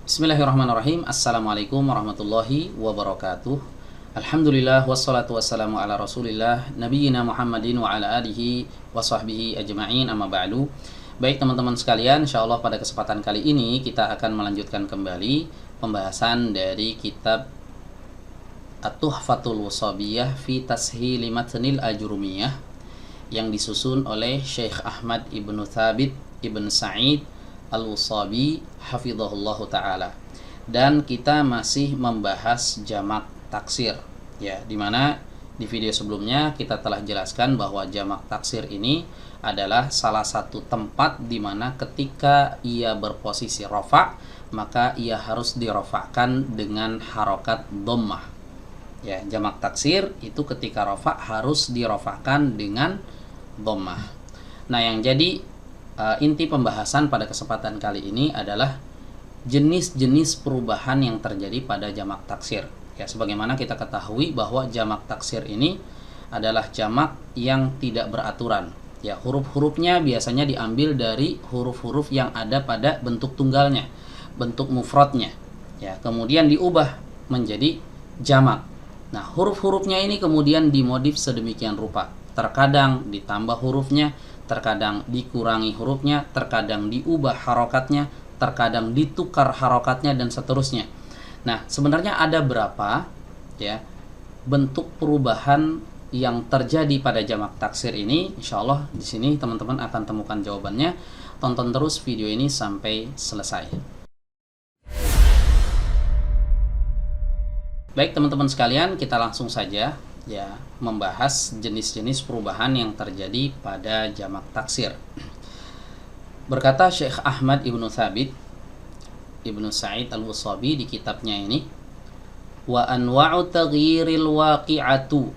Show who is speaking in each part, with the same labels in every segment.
Speaker 1: Bismillahirrahmanirrahim. Assalamualaikum warahmatullahi wabarakatuh. Alhamdulillah wassalatu wassalamu ala Rasulillah nabiyina Muhammadin wa ala alihi wa sahbihi ajma'in, amma ba'du. Baik teman-teman sekalian, insyaallah pada kesempatan kali ini kita akan melanjutkan kembali pembahasan dari kitab At-Tuhfatul Washabiyah fi Tashili Matnil Ajrumiyah yang disusun oleh Syekh Ahmad Ibnu Thabit Ibn Sa'id Al-Washabi hafizahullahu ta'ala. Dan kita masih membahas jamak taksir, ya, dimana di video sebelumnya kita telah jelaskan bahwa jamak taksir ini adalah salah satu tempat dimana ketika ia berposisi rofa, maka ia harus dirofakkan dengan harokat dhammah. Ya, jamak taksir itu ketika rofa harus dirofakkan dengan dhammah. Nah, yang jadi inti pembahasan pada kesempatan kali ini adalah jenis-jenis perubahan yang terjadi pada jamak taksir. Ya, sebagaimana kita ketahui bahwa jamak taksir ini adalah jamak yang tidak beraturan. Ya, huruf-hurufnya biasanya diambil dari huruf-huruf yang ada pada bentuk tunggalnya, bentuk mufradnya. Ya, kemudian diubah menjadi jamak. Nah, huruf-hurufnya ini kemudian dimodif sedemikian rupa. Terkadang ditambah hurufnya, terkadang dikurangi hurufnya, terkadang diubah harokatnya, terkadang ditukar harokatnya, dan seterusnya. Nah, sebenarnya ada berapa ya bentuk perubahan yang terjadi pada jamak taksir ini? Insya Allah di sini teman-teman akan temukan jawabannya. Tonton terus video ini sampai selesai. Baik teman-teman sekalian, kita langsung saja ya membahas jenis-jenis perubahan yang terjadi pada jamak taksir. Berkata Syekh Ahmad Ibnu Thabit Ibnu Sa'id Al-Washabi di kitabnya ini, wa anwa'u taghyiril waqi'atu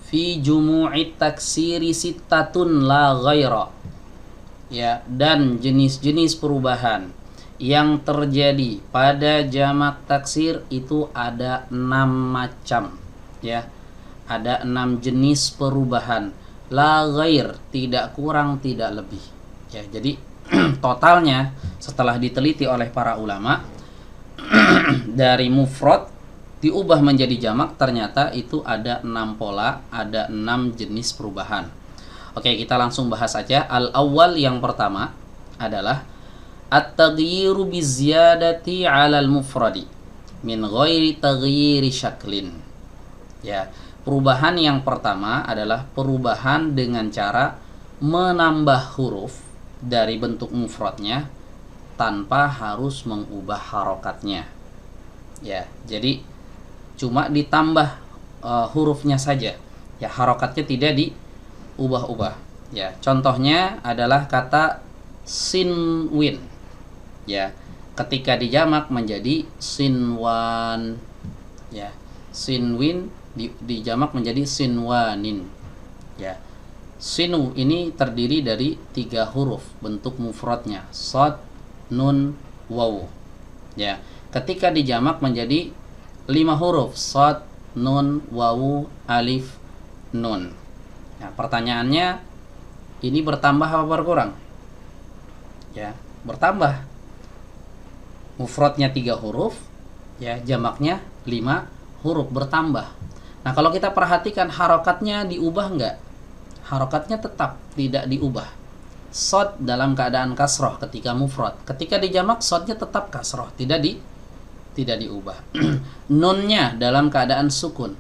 Speaker 1: fi jumu'it taksiri sittatun la ghaira. Ya, dan jenis-jenis perubahan yang terjadi pada jamak taksir itu ada 6 macam, ya. Ada 6 jenis perubahan, la ghair, tidak kurang tidak lebih. Ya, jadi totalnya setelah diteliti oleh para ulama dari mufrad diubah menjadi jamak, ternyata itu ada 6 pola, ada 6 jenis perubahan. Oke, kita langsung bahas saja. Al-awwal, yang pertama adalah at-taghyiru biziyadati 'alal mufradi min ghairi taghyiri syaklin. Ya, perubahan yang pertama adalah perubahan dengan cara menambah huruf dari bentuk mufradnya tanpa harus mengubah harokatnya. Ya, jadi cuma ditambah hurufnya saja. Ya, harokatnya tidak diubah-ubah. Ya, contohnya adalah kata sinwin. Ya, ketika dijamak menjadi sinwan. Ya, sinwin dijamak menjadi sinwanin. Ya, sinu ini terdiri dari 3 huruf bentuk mufradnya, shad, nun, waw. Ya, ketika dijamak menjadi 5 huruf, shad, nun, waw, alif, nun. Nah, pertanyaannya, ini bertambah apa berkurang? Ya, bertambah. Mufradnya 3 huruf, ya, jamaknya 5 huruf, bertambah. Nah, kalau kita perhatikan harokatnya diubah enggak? Harokatnya tetap tidak diubah. Shad dalam keadaan kasroh ketika mufrad. Ketika dijamak shadnya tetap kasroh, tidak diubah. Nunnya dalam keadaan sukun.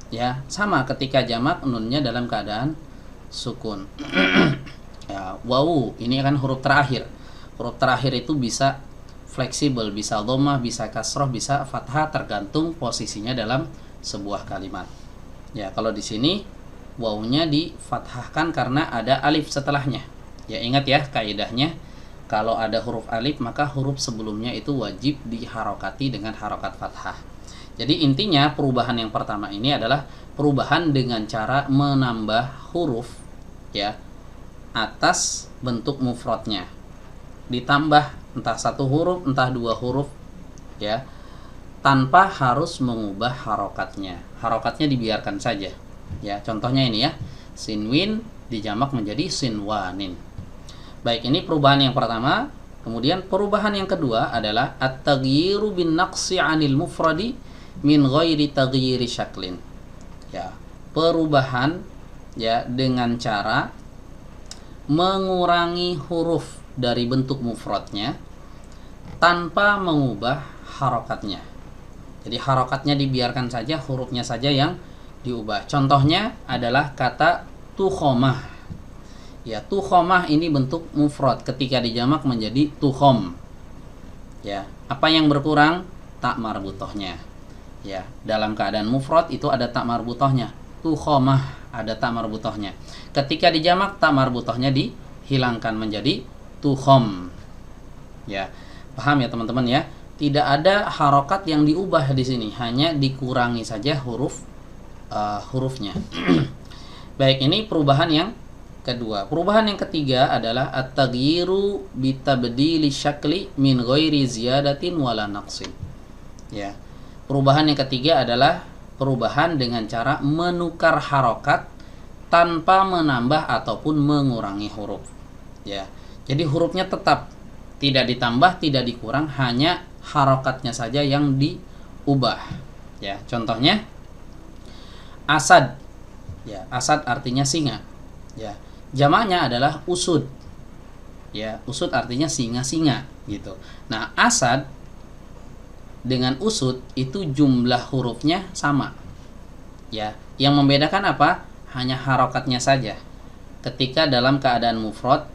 Speaker 1: Ya, sama ketika jamak nunnya dalam keadaan sukun. Ya, wawu ini kan huruf terakhir. Huruf terakhir itu bisa fleksibel, bisa dhammah, bisa kasroh, bisa fathah, tergantung posisinya dalam sebuah kalimat. Ya, kalau di sini wawunya difathahkan karena ada alif setelahnya. Ya, ingat ya kaidahnya, kalau ada huruf alif maka huruf sebelumnya itu wajib diharokati dengan harokat fathah. Jadi intinya perubahan yang pertama ini adalah perubahan dengan cara menambah huruf, ya, atas bentuk mufradnya. Ditambah entah 1 huruf, entah 2 huruf, ya, tanpa harus mengubah harokatnya. Harokatnya dibiarkan saja. Ya, contohnya ini ya, sinwin dijamak menjadi sinwanin. Baik, ini perubahan yang pertama, Kemudian perubahan yang kedua adalah at-taghyiru bin naqsi 'anil mufradi min ghairi taghyiri syaklin. Ya, perubahan ya dengan cara mengurangi huruf dari bentuk mufradnya tanpa mengubah harokatnya. Jadi harokatnya dibiarkan saja, hurufnya saja yang diubah. Contohnya adalah kata tukhomah. Ya, tukhomah ini bentuk mufrad, ketika dijamak menjadi tukhom. Ya, apa yang berkurang? Tak marbutohnya. Ya, dalam keadaan mufrad itu ada tak marbutohnya. Tukhomah ada tak marbutohnya. Ketika dijamak tak marbutohnya dihilangkan menjadi tukhom. Ya, paham ya teman-teman ya? Tidak ada harokat yang diubah di sini, hanya dikurangi saja hurufnya. Baik, ini perubahan yang kedua. Perubahan yang ketiga adalah at-taghyiru bitabdili syakli min ghairi ziyadatin wala naqsin. Ya. Perubahan yang ketiga adalah perubahan dengan cara menukar harokat tanpa menambah ataupun mengurangi huruf. Ya. Jadi hurufnya tetap tidak ditambah, tidak dikurang, hanya harokatnya saja yang diubah. Ya, contohnya asad. Ya, asad artinya singa. Ya, jamaknya adalah usud. Ya, usud artinya singa-singa gitu. Nah, asad dengan usud itu jumlah hurufnya sama. Ya, yang membedakan apa? Hanya harokatnya saja. Ketika dalam keadaan mufrad,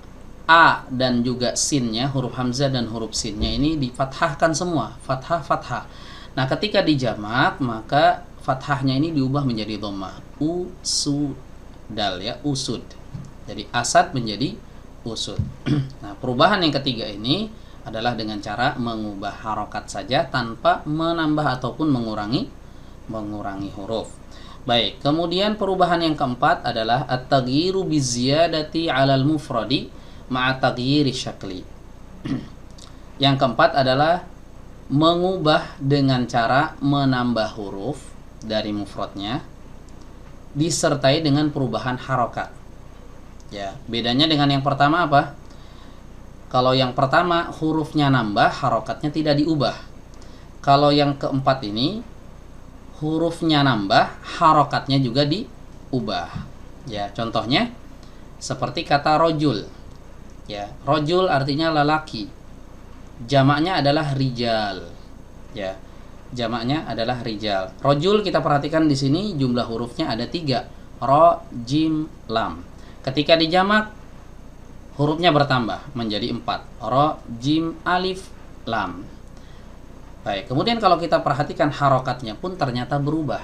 Speaker 1: a dan juga sinnya, huruf hamzah dan huruf sinnya ini difathahkan semua, fathah. Nah, ketika dijamak maka fathahnya ini diubah menjadi dhammah. Usudal ya, usud. Jadi asad menjadi usud. Nah, perubahan yang ketiga ini adalah dengan cara mengubah harokat saja tanpa menambah ataupun mengurangi huruf. Baik, kemudian perubahan yang keempat adalah at-taghyiru biziyadati 'alal mufradi ma'a taghyiri syakli. Yang keempat adalah mengubah dengan cara menambah huruf dari mufradnya disertai dengan perubahan harokat. Ya, bedanya dengan yang pertama apa? Kalau yang pertama hurufnya nambah, harokatnya tidak diubah. Kalau yang keempat ini hurufnya nambah, harokatnya juga diubah. Ya, contohnya seperti kata rojul. Ya, rojul artinya lelaki. Jamaknya adalah rijal. Ya, jamaknya adalah rijal. Rojul kita perhatikan di sini jumlah hurufnya ada 3. Ro, jim, lam. Ketika dijamak hurufnya bertambah menjadi 4. Ro, jim, alif, lam. Baik, kemudian kalau kita perhatikan harokatnya pun ternyata berubah.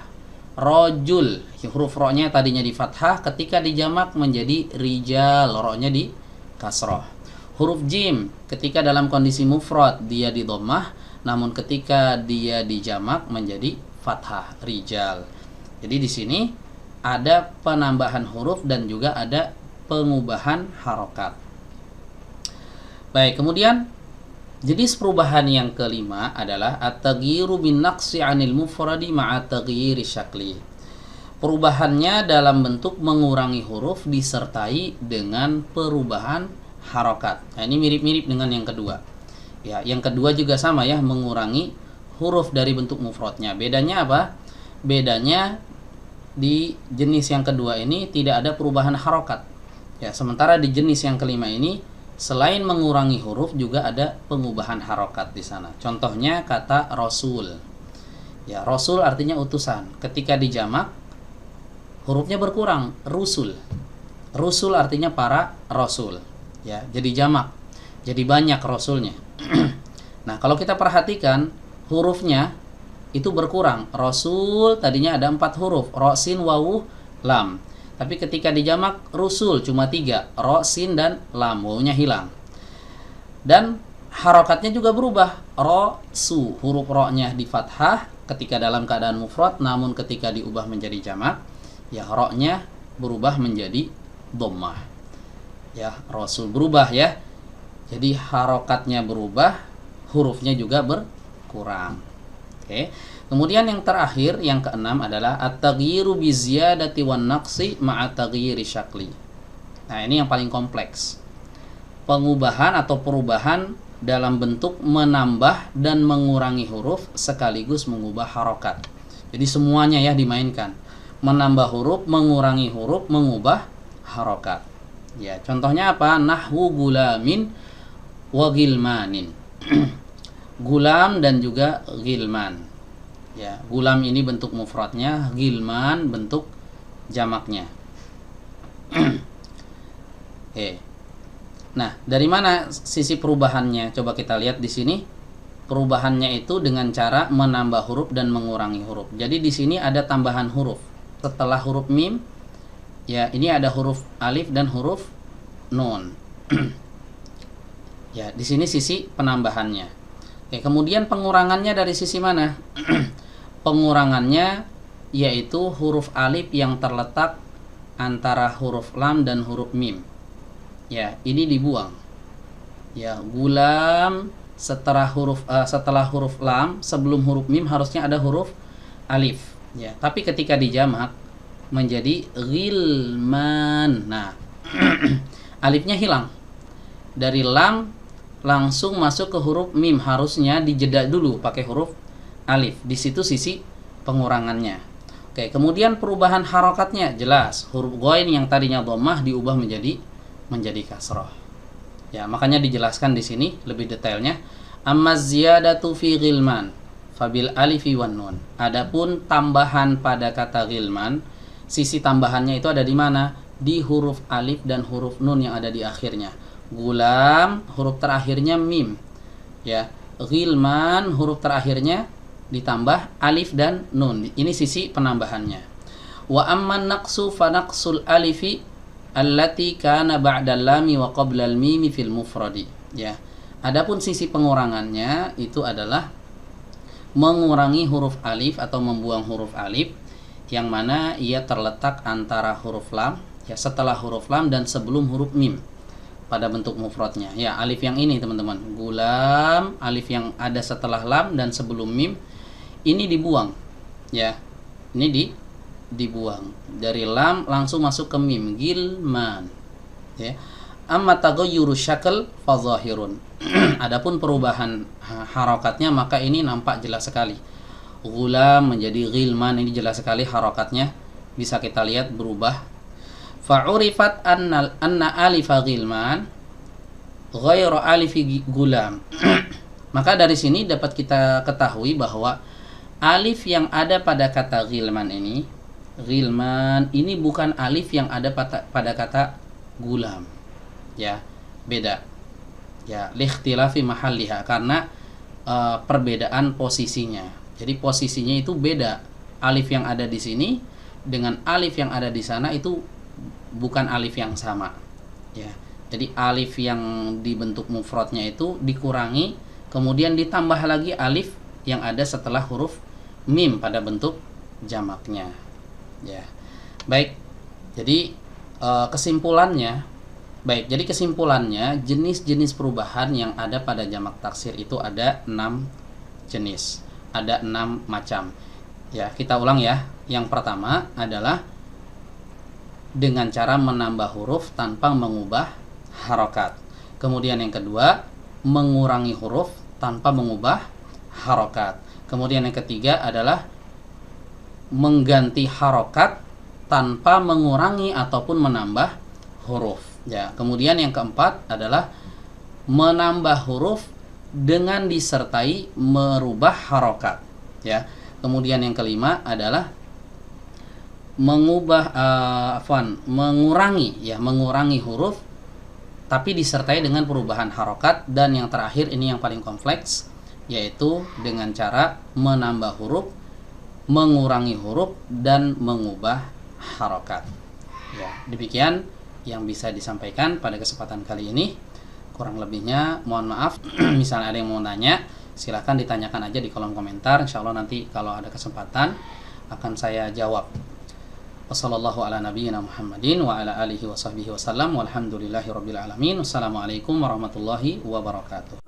Speaker 1: Rojul, huruf ro-nya tadinya di fathah, ketika dijamak menjadi rijal, ro-nya di kasroh. Huruf jim ketika dalam kondisi mufrad dia di dhammah, namun ketika dia dijamak menjadi fathah, rijal. Jadi di sini ada penambahan huruf dan juga ada pengubahan harokat. Baik, kemudian jenis perubahan yang kelima adalah at-taghyiru bin naqsi 'anil mufradi ma'a taghyiri syakli. Perubahannya dalam bentuk mengurangi huruf disertai dengan perubahan harokat. Nah, ini mirip-mirip dengan yang kedua. Ya, yang kedua juga sama ya, mengurangi huruf dari bentuk mufradnya. Bedanya apa? Bedanya di jenis yang kedua ini tidak ada perubahan harokat. Ya, sementara di jenis yang kelima ini selain mengurangi huruf juga ada pengubahan harokat di sana. Contohnya kata rasul. Ya, rasul artinya utusan. Ketika dijamak hurufnya berkurang, rusul. Rusul artinya para rasul. Ya, jadi jamak. Jadi banyak rasulnya. Nah, kalau kita perhatikan hurufnya itu berkurang. Rasul tadinya ada 4 huruf, ro, sin, wawu, lam. Tapi ketika dijamak rusul cuma 3, ro, sin, dan lam, wawunya hilang. Dan harokatnya juga berubah. Ro, su, huruf ro-nya di fathah ketika dalam keadaan mufrad, namun ketika diubah menjadi jamak, ya ro-nya berubah menjadi dhammah. Ya, rasul berubah ya. Jadi harokatnya berubah, hurufnya juga berkurang. Oke. Kemudian yang terakhir, yang keenam adalah at-taghyiru bi ziyadati wan naqsi ma'a taghyiri syakli. Nah, ini yang paling kompleks. Pengubahan atau perubahan dalam bentuk menambah dan mengurangi huruf sekaligus mengubah harokat. Jadi semuanya ya dimainkan. Menambah huruf, mengurangi huruf, mengubah harokat. Ya, contohnya apa? Nahwu gulamin wa gilmanin. Gulam dan juga gilman. Ya, gulam ini bentuk mufradnya, gilman bentuk jamaknya. Nah, dari mana sisi perubahannya? Coba kita lihat di sini. Perubahannya itu dengan cara menambah huruf dan mengurangi huruf. Jadi di sini ada tambahan huruf. Setelah huruf mim, ya ini ada huruf alif dan huruf nun. Ya, di sini sisi penambahannya. Oke, kemudian pengurangannya dari sisi mana? Pengurangannya yaitu huruf alif yang terletak antara huruf lam dan huruf mim. Ya, ini dibuang. Ya, gulam setelah huruf lam, sebelum huruf mim harusnya ada huruf alif. Ya, tapi ketika dijamak menjadi ghilman. Nah, alifnya hilang. Dari lam langsung masuk ke huruf mim, harusnya dijeda dulu pakai huruf alif. Di situ sisi pengurangannya. Oke, kemudian perubahan harokatnya jelas. Huruf ghain yang tadinya dhammah diubah menjadi kasrah. Ya, makanya dijelaskan di sini lebih detailnya. Amma ziyadatu fi ghilman fabil alifi wan nun. Adapun tambahan pada kata ghilman, sisi tambahannya itu ada di mana? Di huruf alif dan huruf nun yang ada di akhirnya. Gulam huruf terakhirnya mim. Ya, ghilman huruf terakhirnya ditambah alif dan nun. Ini sisi penambahannya. Wa amman naqsu fa naqsul alifi allati kana ba'dal lami wa qablal mimi fil mufradi. Ya. Adapun sisi pengurangannya itu adalah mengurangi huruf alif atau membuang huruf alif yang mana ia terletak antara huruf lam, ya setelah huruf lam dan sebelum huruf mim pada bentuk mufradnya. Ya, alif yang ini teman-teman. Gulam, alif yang ada setelah lam dan sebelum mim ini dibuang. Ya. Ini dibuang. Dari lam langsung masuk ke mim, gilman. Ya. Amma taghayyuru syakl fa zahirun. Adapun perubahan harokatnya maka ini nampak jelas sekali. Gulam menjadi gilman, ini jelas sekali harokatnya, bisa kita lihat berubah. Fa'urifat anna alifa gilman ghairu alifi gulam. Maka dari sini dapat kita ketahui bahwa alif yang ada pada kata gilman ini bukan alif yang ada pada kata gulam. Ya, beda. Ya, likhtilafi mahalliha, karena perbedaan posisinya. Jadi posisinya itu beda. Alif yang ada di sini dengan alif yang ada di sana itu bukan alif yang sama. Ya. Jadi alif yang dibentuk mufradnya itu dikurangi, kemudian ditambah lagi alif yang ada setelah huruf mim pada bentuk jamaknya. Ya. Baik. Jadi kesimpulannya jenis-jenis perubahan yang ada pada jamak taksir itu ada 6 jenis. Ada 6 macam. Ya, kita ulang ya. Yang pertama adalah dengan cara menambah huruf tanpa mengubah harokat. Kemudian yang kedua, mengurangi huruf tanpa mengubah harokat. Kemudian yang ketiga adalah mengganti harokat tanpa mengurangi ataupun menambah huruf. Ya, kemudian yang keempat adalah menambah huruf dengan disertai merubah harokat. Ya, kemudian yang kelima adalah mengurangi huruf tapi disertai dengan perubahan harokat. Dan yang terakhir ini yang paling kompleks, yaitu dengan cara menambah huruf, mengurangi huruf, dan mengubah harokat. Ya, demikian yang bisa disampaikan pada kesempatan kali ini. Kurang lebihnya mohon maaf. Misalnya ada yang mau nanya, silahkan ditanyakan aja di kolom komentar. Insya Allah nanti kalau ada kesempatan akan saya jawab. Wassallallahu ala nabiyyina Muhammadin wa ala alihi wa sahbihi wasallam. Walhamdulillahi rabbil alamin. Wassalamualaikum warahmatullahi wabarakatuh.